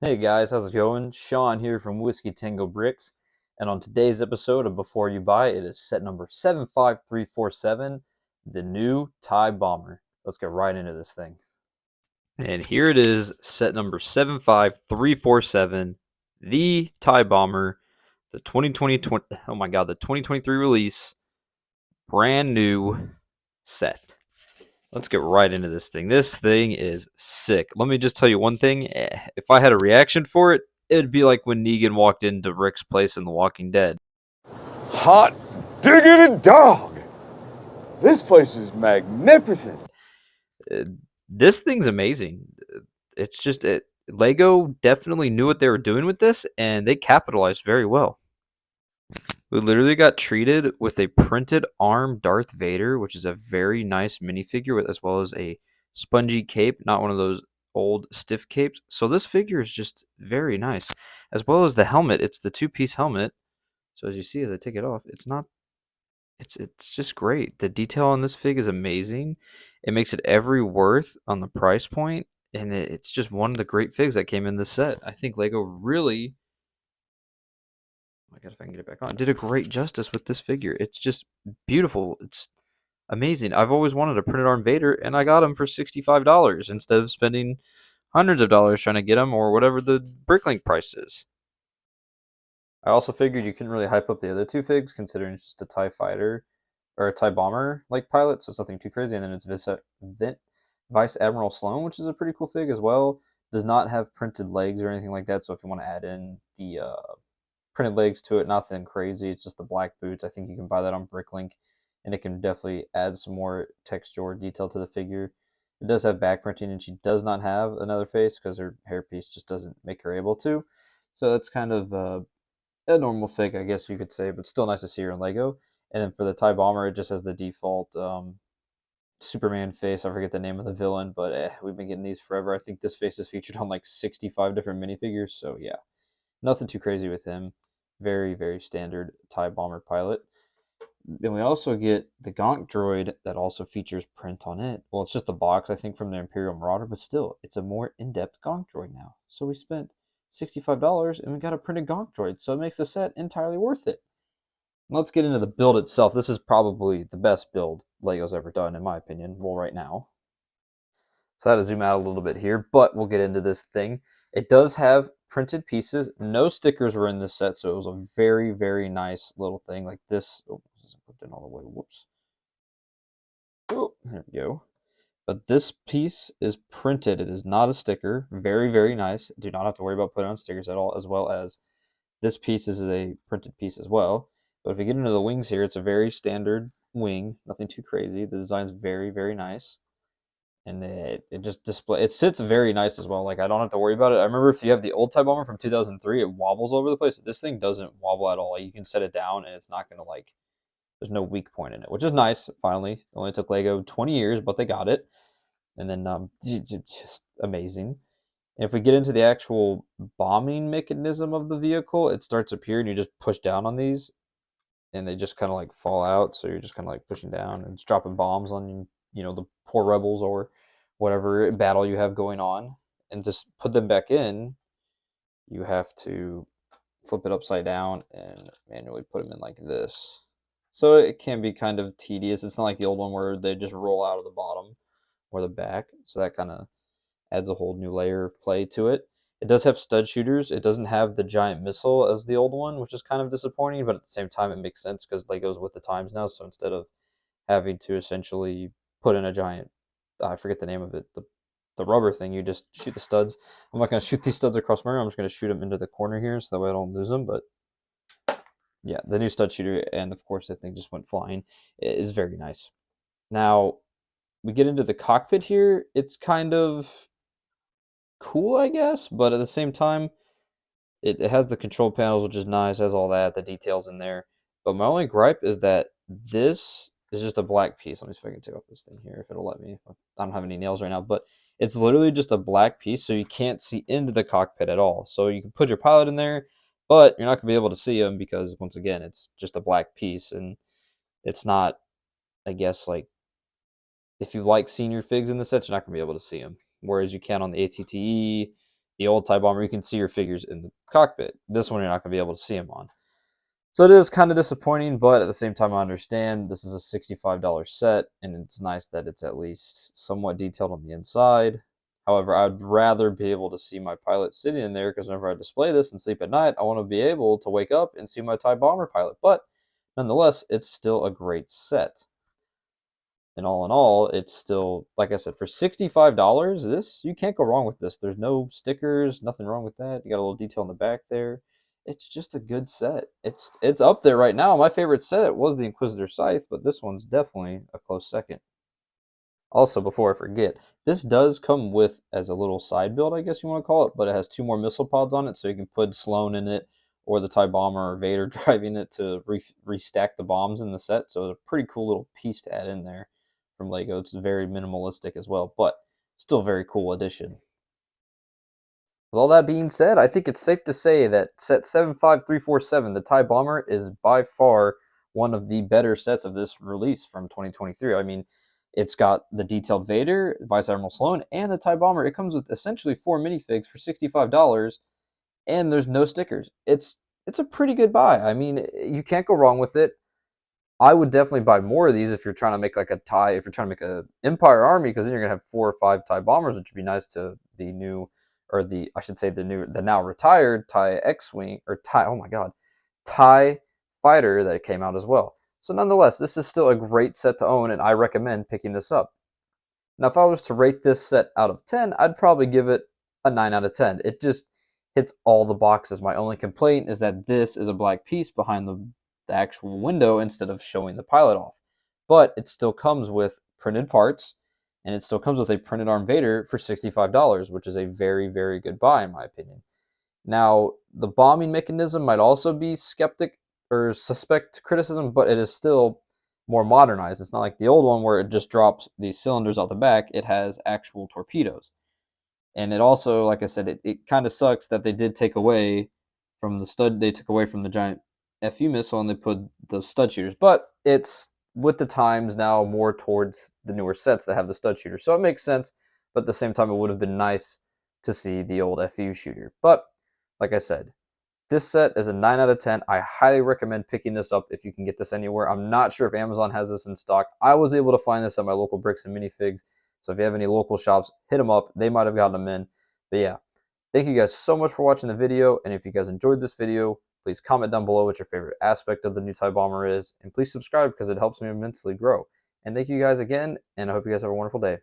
Hey guys, how's it going? Sean here from Whiskey Tango Bricks, and on today's episode of Before You Buy, it is set number 75347, the new TIE Bomber. Let's get right into this thing. And here it is, set number 75347, the TIE Bomber, the 2023 release, brand new set. Let's get right into this thing. This thing is sick. Let me just tell you one thing. If I had a reaction for it, it'd be like when Negan walked into Rick's place in The Walking Dead. Hot diggity dog! This place is magnificent. Uh, This thing's amazing. It's just Lego definitely knew what they were doing with this, and they capitalized very well. We literally got treated with a printed arm Darth Vader, which is a very nice minifigure, as well as a spongy cape, not one of those old stiff capes. So this figure is just very nice, as well as the helmet. It's the two-piece helmet. So as you see, as I take it off, it's not. It's just great. The detail on this fig is amazing. It makes it every worth on the price point, and it's just one of the great figs that came in this set. I think Lego really, I God, if I can get it back on, did a great justice with this figure. It's just beautiful. It's amazing. I've always wanted a printed arm Vader, and I got him for $65 instead of spending hundreds of dollars trying to get him or whatever the Bricklink price is. I also figured you couldn't really hype up the other two figs, considering it's just a TIE fighter or a TIE bomber like pilot, so it's nothing too crazy. And then it's Vice Admiral Sloan, which is a pretty cool fig as well. Does not have printed legs or anything like that, so if you want to add in the printed legs to it, nothing crazy. It's just the black boots. I think you can buy that on Bricklink, and it can definitely add some more texture or detail to the figure. It does have back printing, and she does not have another face because her hairpiece just doesn't make her able to. So that's kind of a normal fig, I guess you could say, but still nice to see her in Lego. And then for the TIE Bomber, it just has the default Superman face. I forget the name of the villain, but we've been getting these forever. I think this face is featured on like 65 different minifigures, so yeah. Nothing too crazy with him. Very, very standard TIE Bomber pilot. Then we also get the Gonk droid that also features print on it. Well, it's just a box, I think, from the Imperial Marauder, but still, it's a more in-depth Gonk droid now. So we spent $65 and we got a printed Gonk droid, so it makes the set entirely worth it. Let's get into the build itself. This is probably the best build Lego's ever done, in my opinion, well, right now. So I had to zoom out a little bit here, but we'll get into this thing. It does have printed pieces. No stickers were in this set, so it was a very, very nice little thing like this. Oh, this isn't clipped in all the way. Whoops. Oh, there we go. But this piece is printed. It is not a sticker. Very, very nice. Do not have to worry about putting on stickers at all, as well as this piece is a printed piece as well. But if you get into the wings here, it's a very standard wing. Nothing too crazy. The design's very, very nice. And it just it sits very nice as well. Like, I don't have to worry about it. I remember if you have the old TIE Bomber from 2003, it wobbles over the place. This thing doesn't wobble at all. Like, you can set it down and it's not going to, like, there's no weak point in it, which is nice, finally. It only took Lego 20 years, but they got it. And then just amazing. And if we get into the actual bombing mechanism of the vehicle, it starts up here and you just push down on these and they just kind of like fall out. So you're just kind of like pushing down and it's dropping bombs on the poor rebels or whatever battle you have going on. And just put them back in, you have to flip it upside down and manually put them in like this. So it can be kind of tedious. It's not like the old one where they just roll out of the bottom or the back. So that kind of adds a whole new layer of play to it. It does have stud shooters. It doesn't have the giant missile as the old one, which is kind of disappointing, but at the same time it makes sense because Lego's with the times now. So instead of having to essentially put in a giant, I forget the name of it, the rubber thing, you just shoot the studs. I'm not going to shoot these studs across my room. I'm just going to shoot them into the corner here so that way I don't lose them. But yeah, the new stud shooter, and of course that thing just went flying, it is very nice. Now, we get into the cockpit here. It's kind of cool, I guess, but at the same time, it has the control panels, which is nice, has all that, the details in there. But my only gripe is that this is just a black piece. Let me see if I can take off this thing here, if it'll let me. I don't have any nails right now, but it's literally just a black piece, so you can't see into the cockpit at all. So you can put your pilot in there, but you're not going to be able to see him because, once again, it's just a black piece, and it's not, I guess, like, if you like senior figs in the set, you're not going to be able to see them. whereas you can on the ATTE, the old TIE Bomber, you can see your figures in the cockpit. This one, you're not going to be able to see them on. So it is kind of disappointing, but at the same time, I understand this is a $65 set, and it's nice that it's at least somewhat detailed on the inside. However, I'd rather be able to see my pilot sitting in there, because whenever I display this and sleep at night, I want to be able to wake up and see my TIE Bomber pilot. But nonetheless, it's still a great set. And all in all, it's still, like I said, for $65, this, you can't go wrong with this. There's no stickers, nothing wrong with that. You got a little detail in the back there. It's just a good set. It's up there right now. My favorite set was the Inquisitor Scythe, but this one's definitely a close second. Also, before I forget, this does come with as a little side build, I guess you want to call it, but it has 2 more missile pods on it, so you can put Sloane in it, or the TIE Bomber or Vader driving it to restack the bombs in the set. So it's a pretty cool little piece to add in there from Lego. It's very minimalistic as well, but still very cool addition. With all that being said, I think it's safe to say that set 75347, the TIE Bomber, is by far one of the better sets of this release from 2023. I mean, it's got the detailed Vader, Vice Admiral Sloane, and the TIE Bomber. It comes with essentially 4 minifigs for $65, and there's no stickers. It's a pretty good buy. I mean, you can't go wrong with it. I would definitely buy more of these if you're trying to make like a TIE, if you're trying to make a Empire army, because then you're gonna have 4 or 5 TIE bombers, which would be nice to the new, or the, I should say, the now retired TIE X-wing, or TIE, oh my god, TIE fighter that came out as well. So nonetheless, this is still a great set to own, and I recommend picking this up. Now, if I was to rate this set out of 10, I'd probably give it a 9 out of 10. It just hits all the boxes. My only complaint is that this is a black piece behind the actual window instead of showing the pilot off. But it still comes with printed parts, and it still comes with a printed Arm Vader for $65, which is a very, very good buy in my opinion. Now, the bombing mechanism might also be skeptic or suspect criticism, but it is still more modernized. It's not like the old one where it just drops these cylinders out the back. It has actual torpedoes. And it also, like I said, it kind of sucks that they did take away from the stud, they took away from the giant FU missile and they put the stud shooters. But it's with the times now more towards the newer sets that have the stud shooter. So it makes sense, but at the same time, it would have been nice to see the old FU shooter. But like I said, this set is a 9 out of 10. I highly recommend picking this up if you can get this anywhere. I'm not sure if Amazon has this in stock. I was able to find this at my local Bricks and Minifigs. So if you have any local shops, hit them up. They might have gotten them in. But yeah, thank you guys so much for watching the video. And if you guys enjoyed this video, please comment down below what your favorite aspect of the new TIE Bomber is. And please subscribe because it helps me immensely grow. And thank you guys again, and I hope you guys have a wonderful day.